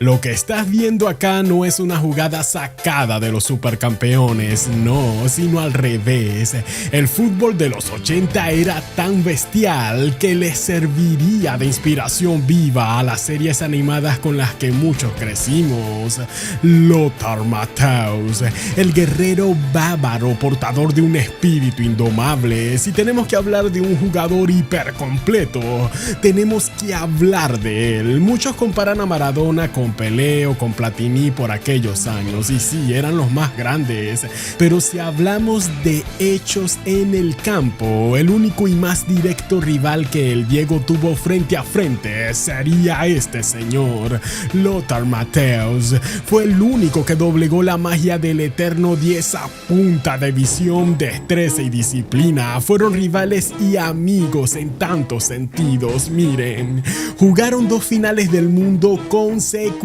Lo que estás viendo acá no es una jugada sacada de los supercampeones, no, sino al revés. El fútbol de los 80 era tan bestial que les serviría de inspiración viva a las series animadas con las que muchos crecimos. Lothar Matthäus, el guerrero bávaro portador de un espíritu indomable. Si tenemos que hablar de un jugador hipercompleto, tenemos que hablar de él. Muchos comparan a Maradona con Pelé o con Platini por aquellos años, y sí, eran los más grandes, pero si hablamos de hechos en el campo, el único y más directo rival que el Diego tuvo frente a frente sería este señor, Lothar Matthäus. Fue el único que doblegó la magia del eterno 10 a punta de visión, destreza y disciplina. Fueron rivales y amigos en tantos sentidos. Miren, jugaron 2 finales del mundo consecutivas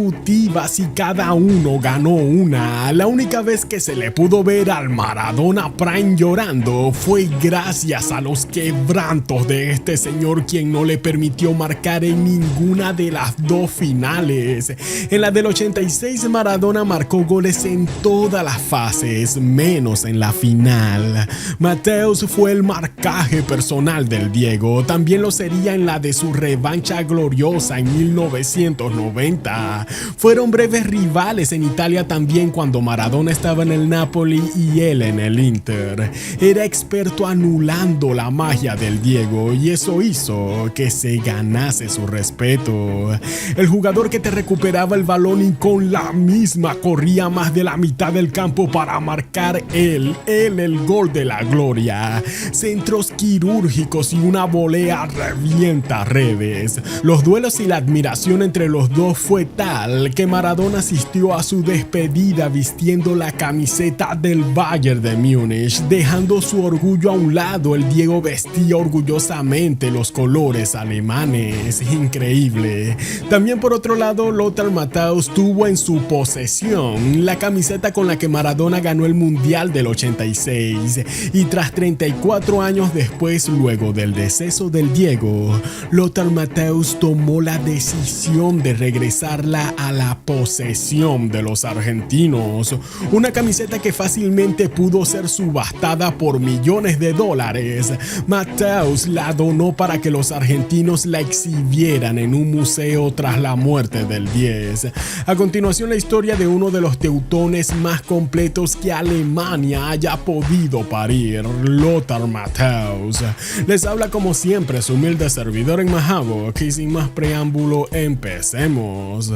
y cada uno ganó una. La única vez que se le pudo ver al Maradona Prime llorando fue gracias a los quebrantos de este señor, quien no le permitió marcar en ninguna de las 2 finales. En la del 86 Maradona marcó goles en todas las fases, menos en la final. Matthäus fue el marcaje personal del Diego, también lo sería en la de su revancha gloriosa en 1990. Fueron breves rivales en Italia también, cuando Maradona estaba en el Napoli y él en el Inter. Era experto anulando la magia del Diego, y eso hizo que se ganase su respeto. El jugador que te recuperaba el balón y con la misma corría más de la mitad del campo para marcar él el gol de la gloria. Centros quirúrgicos y una volea revienta redes. Los duelos y la admiración entre los dos fue tal que Maradona asistió a su despedida vistiendo la camiseta del Bayern de Múnich, dejando su orgullo a un lado. El Diego vestía orgullosamente los colores alemanes. Increíble. También, por otro lado, Lothar Matthäus tuvo en su posesión la camiseta con la que Maradona ganó el Mundial del 86, y tras 34 años después, luego del deceso del Diego, Lothar Matthäus tomó la decisión de regresarla a la posesión de los argentinos. Una camiseta que fácilmente pudo ser subastada por millones de dólares. Matthäus la donó para que los argentinos la exhibieran en un museo tras la muerte del 10. A continuación, la historia de uno de los teutones más completos que Alemania haya podido parir, Lothar Matthäus. Les habla como siempre su humilde servidor en Mahavoc, y sin más preámbulo, empecemos.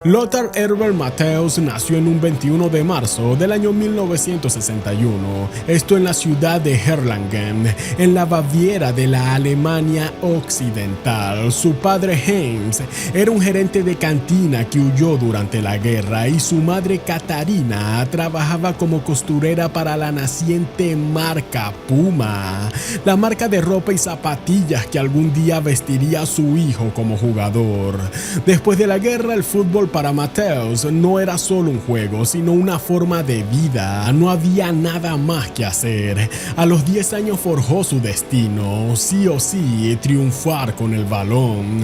Lothar Herbert Matthäus nació en un 21 de marzo del año 1961, esto en la ciudad de Erlangen, en la Baviera de la Alemania Occidental. Su padre Heinz era un gerente de cantina que huyó durante la guerra, y su madre Katharina trabajaba como costurera para la naciente marca Puma, la marca de ropa y zapatillas que algún día vestiría a su hijo como jugador. Después de la guerra, el fútbol para Matthäus no era solo un juego, sino una forma de vida. No había nada más que hacer. A los 10 años forjó su destino, sí o sí, triunfar con el balón.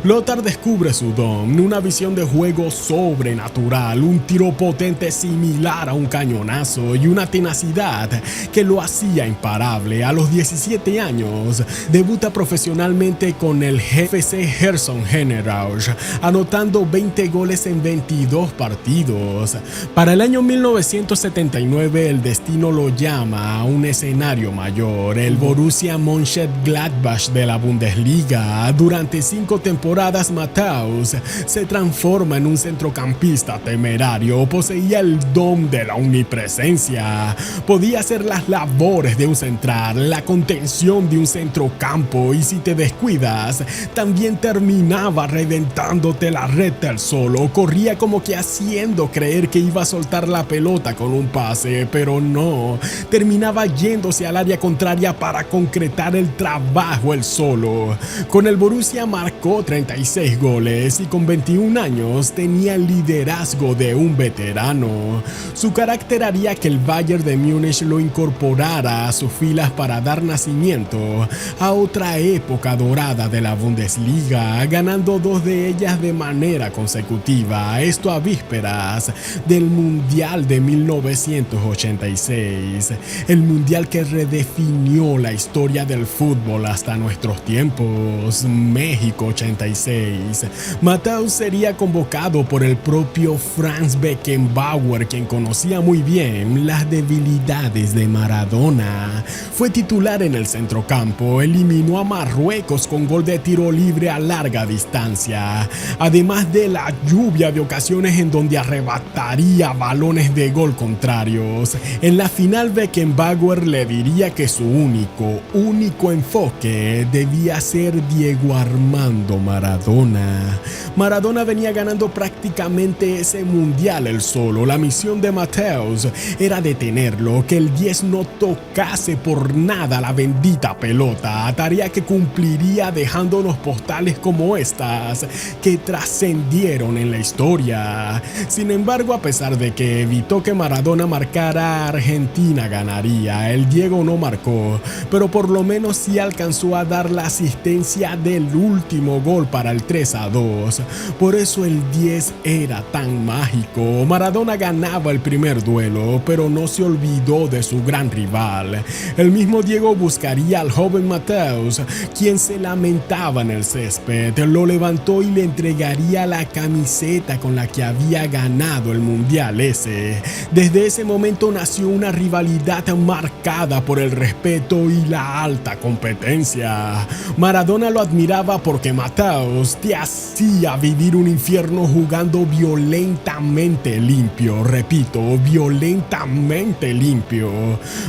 Lothar descubre su don, una visión de juego sobrenatural, un tiro potente similar a un cañonazo y una tenacidad que lo hacía imparable. A los 17 años, debuta profesionalmente con el FC Herzogenaurach, anotando 20 goles en 22 partidos. Para el año 1979, el destino lo llama a un escenario mayor, el Borussia Mönchengladbach de la Bundesliga. Durante 5 temporadas, Matthäus se transforma en un centrocampista temerario. Poseía el don de la omnipresencia. Podía hacer las labores de un central, la contención de un centrocampo, y si te descuidas, también terminaba reventándote la red del solo. solo, corría como que haciendo creer que iba a soltar la pelota con un pase, pero no, terminaba yéndose al área contraria para concretar el trabajo él solo. Con el Borussia marcó 36 goles y con 21 años tenía el liderazgo de un veterano. Su carácter haría que el Bayern de Múnich lo incorporara a sus filas para dar nacimiento a otra época dorada de la Bundesliga, ganando 2 de ellas de manera consecutiva, esto a vísperas del Mundial de 1986, el Mundial que redefinió la historia del fútbol hasta nuestros tiempos, México 86. Matthäus sería convocado por el propio Franz Beckenbauer, quien conocía muy bien las debilidades de Maradona. Fue titular en el centrocampo, eliminó a Marruecos con gol de tiro libre a larga distancia, además de la lluvia de ocasiones en donde arrebataría balones de gol contrarios. En la final Beckenbauer le diría que su único enfoque debía ser Diego Armando Maradona. Maradona venía ganando prácticamente ese mundial él solo. La misión de Matthäus era detenerlo, que el 10 no tocase por nada la bendita pelota, tarea que cumpliría dejándonos postales como estas que trascendieron en la historia. Sin embargo, a pesar de que evitó que Maradona marcara, Argentina ganaría. El Diego no marcó, pero por lo menos sí alcanzó a dar la asistencia del último gol para el 3-2. Por eso el 10 era tan mágico. Maradona ganaba el primer duelo, pero no se olvidó de su gran rival. El mismo Diego buscaría al joven Matthäus, quien se lamentaba en el césped, lo levantó y le entregaría la camiseta con la que había ganado el mundial ese. Desde ese momento nació una rivalidad marcada por el respeto y la alta competencia. Maradona lo admiraba porque Matthäus te hacía vivir un infierno jugando violentamente limpio, repito, violentamente limpio.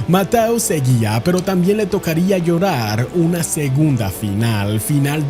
Matthäus seguía, pero también le tocaría llorar una segunda final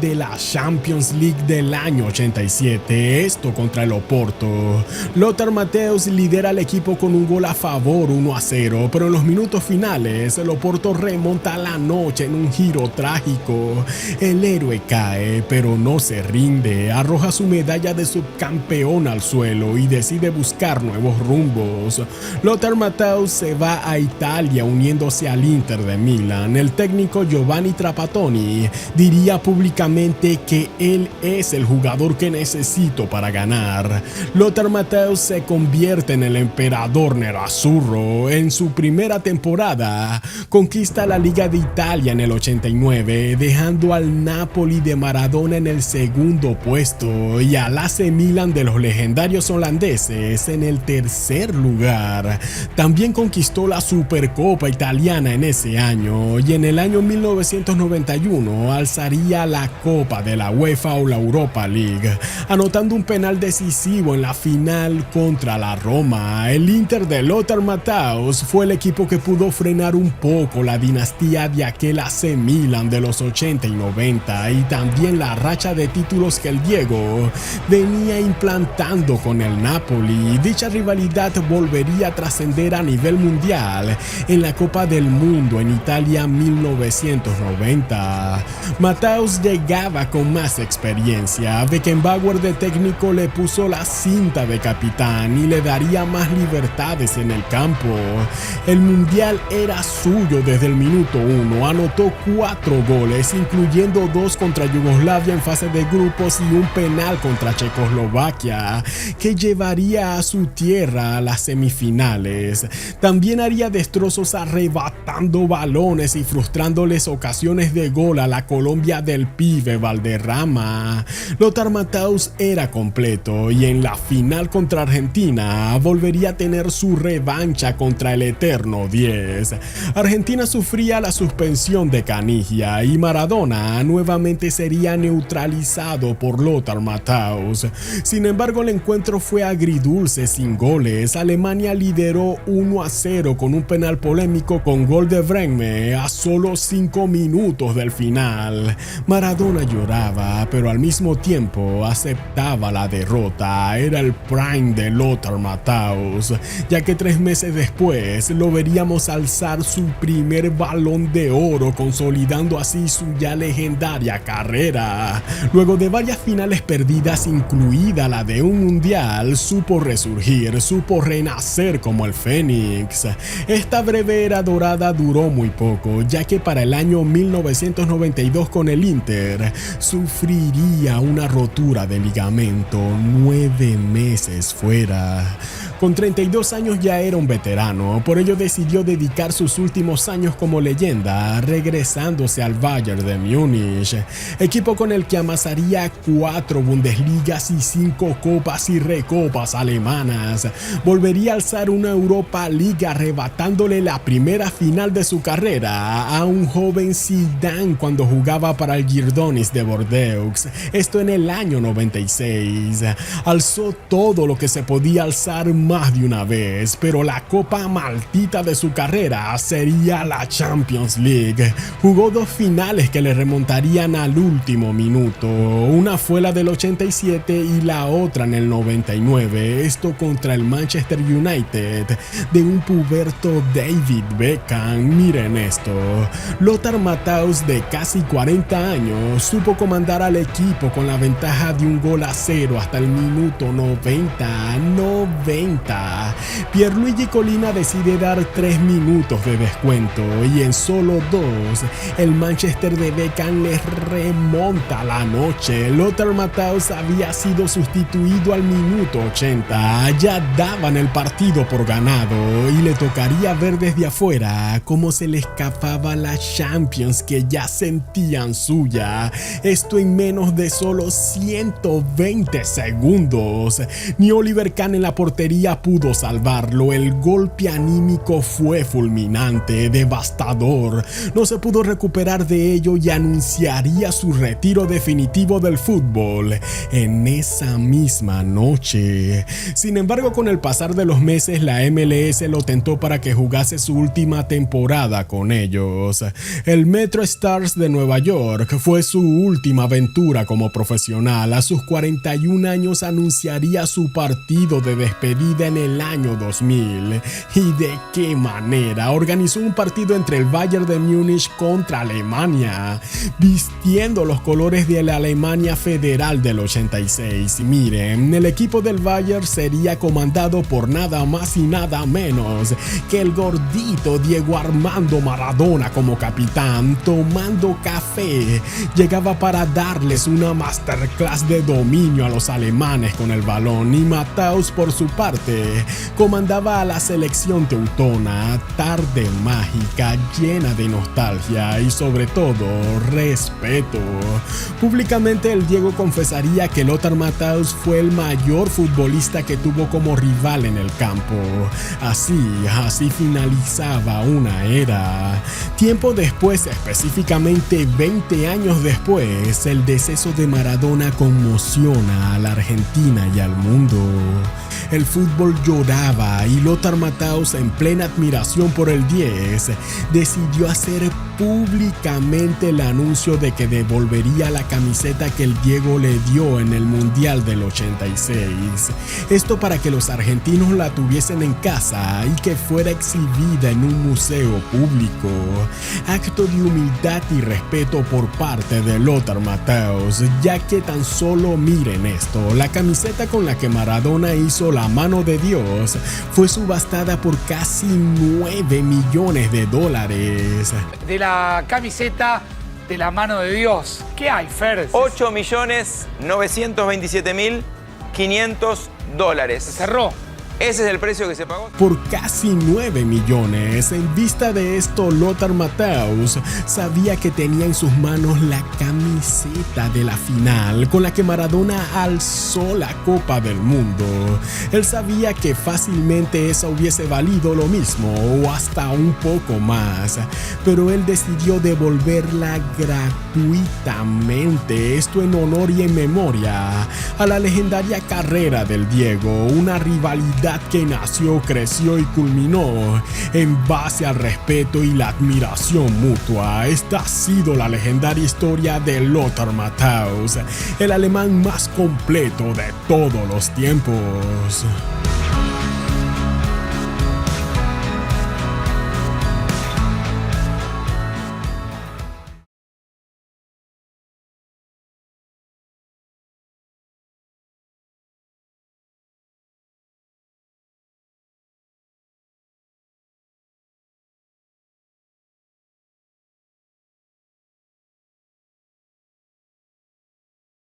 de la Champions League del año 87, esto contra el Oporto. Lothar Matthäus lidera al equipo con un gol a favor, 1-0, pero en los minutos finales el Oporto remonta la noche en un giro trágico. El héroe cae, pero no se rinde, arroja su medalla de subcampeón al suelo y decide buscar nuevos rumbos. Lothar Matthäus se va a Italia uniéndose al Inter de Milán. El técnico Giovanni Trapattoni diría públicamente que él es el jugador que necesito para ganar. Lothar Matthäus se convierte en el emperador nerazzurro. En su primera temporada conquista la Liga de Italia en el 89, dejando al Napoli de Maradona en el segundo puesto y al AC Milan de los legendarios holandeses en el tercer lugar. También conquistó la Supercopa italiana en ese año y en el año 1991 alzaría la Copa de la UEFA o la Europa League, anotando un penal decisivo en la final contra la Roma. El Inter de Lothar Matthäus fue el equipo que pudo frenar un poco la dinastía de aquel AC Milan de los 80 y 90 y también la racha de títulos que el Diego venía implantando con el Napoli. Dicha rivalidad volvería a trascender a nivel mundial en la Copa del Mundo en Italia 1990. Matthäus llegaba con más experiencia. Beckenbauer de técnico le puso la cinta de capitán y le daría más libertades en el campo. El mundial era suyo desde el minuto 1. Anotó 4 goles, incluyendo 2 contra Yugoslavia en fase de grupos y un penal contra Checoslovaquia, que llevaría a su tierra a las semifinales. También haría destrozos arrebatando balones y frustrándoles ocasiones de gol a la Colombia del pibe Valderrama. Lothar Matthäus era completo y en la final contra Argentina volvería a tener su revancha contra el eterno 10. Argentina sufría la suspensión de Canigia y Maradona nuevamente sería neutralizado por Lothar Matthäus. Sin embargo, el encuentro fue agridulce sin goles. Alemania lideró 1-0 con un penal polémico con gol de Brehme a solo 5 minutos del final. Maradona lloraba, pero al mismo tiempo aceptaba la derrota era el prime de Lothar Matthaus, ya que 3 meses después lo veríamos alzar su primer Balón de Oro, consolidando así su ya legendaria carrera. Luego de varias finales perdidas, incluida la de un mundial, supo resurgir, supo renacer como el Fénix. Esta breve era dorada duró muy poco, ya que para el año 1992 con el Inter sufriría una rotura de ligamento, 9 meses fuera. Con 32 años ya era un veterano, por ello decidió dedicar sus últimos años como leyenda, regresándose al Bayern de Múnich, equipo con el que amasaría 4 Bundesligas y 5 copas y recopas alemanas. Volvería a alzar una Europa League, arrebatándole la primera final de su carrera a un joven Zidane cuando jugaba para el Girondins de Bordeaux, esto en el año 96. Alzó todo lo que se podía alzar más de una vez, pero la copa maldita de su carrera sería la Champions League. Jugó 2 finales que le remontarían al último minuto. Una fue la del 87 y la otra en el 99, esto contra el Manchester United de un puberto David Beckham. Miren esto, Lothar Matthaus, de casi 40 años, supo comandar al equipo con la ventaja de 1-0 hasta el minuto 90. Pierluigi Collina decide dar 3 minutos de descuento y en solo 2 el Manchester de Beckham les remonta la noche. Lothar Matthaus había sido sustituido al minuto 80, ya daban el partido por ganado y le tocaría ver desde afuera cómo se le escapaba la Champions que ya sentían suya, esto en menos de solo 120 segundos. Ni Oliver Kahn en la portería pudo salvarlo. El golpe anímico fue fulminante, devastador. No se pudo recuperar de ello y anunciaría su retiro definitivo del fútbol en esa misma noche. Sin embargo, con el pasar de los meses, la MLS lo tentó para que jugase su última temporada con ellos. El Metro Stars de Nueva York fue su última aventura como profesional. A sus 41 años anunciaría su partido de despedida en el año 2000. ¿Y de qué manera? Organizó un partido entre el Bayern de Múnich contra Alemania, vistiendo los colores de la Alemania Federal del 86. Miren, el equipo del Bayern sería comandado por nada más y nada menos que el gordito Diego Armando Maradona como capitán, tomando café. Llegaba para darles una masterclass de dominio a los alemanes con el balón, y Matthaus, por su parte, comandaba a la selección teutona. Tarde mágica, llena de nostalgia y sobre todo respeto. Públicamente el Diego confesaría que Lothar Matthaus fue el mayor futbolista que tuvo como rival en el campo. Así finalizaba una era. Tiempo después, específicamente 20 años después, el deceso de Maradona conmociona a la Argentina y al mundo. El fútbol lloraba y Lothar Matthaus, en plena admiración por el 10, decidió hacer públicamente el anuncio de que devolvería la camiseta que el Diego le dio en el Mundial del 86. Esto para que los argentinos la tuviesen en casa y que fuera exhibida en un museo público. Acto de humildad y respeto por parte de Lothar Matthaus, ya que tan solo miren esto, la camiseta con la que Maradona hizo la mano de Dios fue subastada por casi $9 millones. De la camiseta de la mano de Dios, ¿qué hay, Fer? $8.927.500. Cerró. Ese es el precio que se pagó. Por casi 9 millones. En vista de esto, Lothar Matthaus sabía que tenía en sus manos la camiseta de la final con la que Maradona alzó la Copa del Mundo. Él sabía que fácilmente esa hubiese valido lo mismo o hasta un poco más, pero él decidió devolverla gratuitamente, esto en honor y en memoria a la legendaria carrera del Diego, una rivalidad rivalidad que nació, creció y culminó en base al respeto y la admiración mutua. Esta ha sido la legendaria historia de Lothar Matthaus, el alemán más completo de todos los tiempos.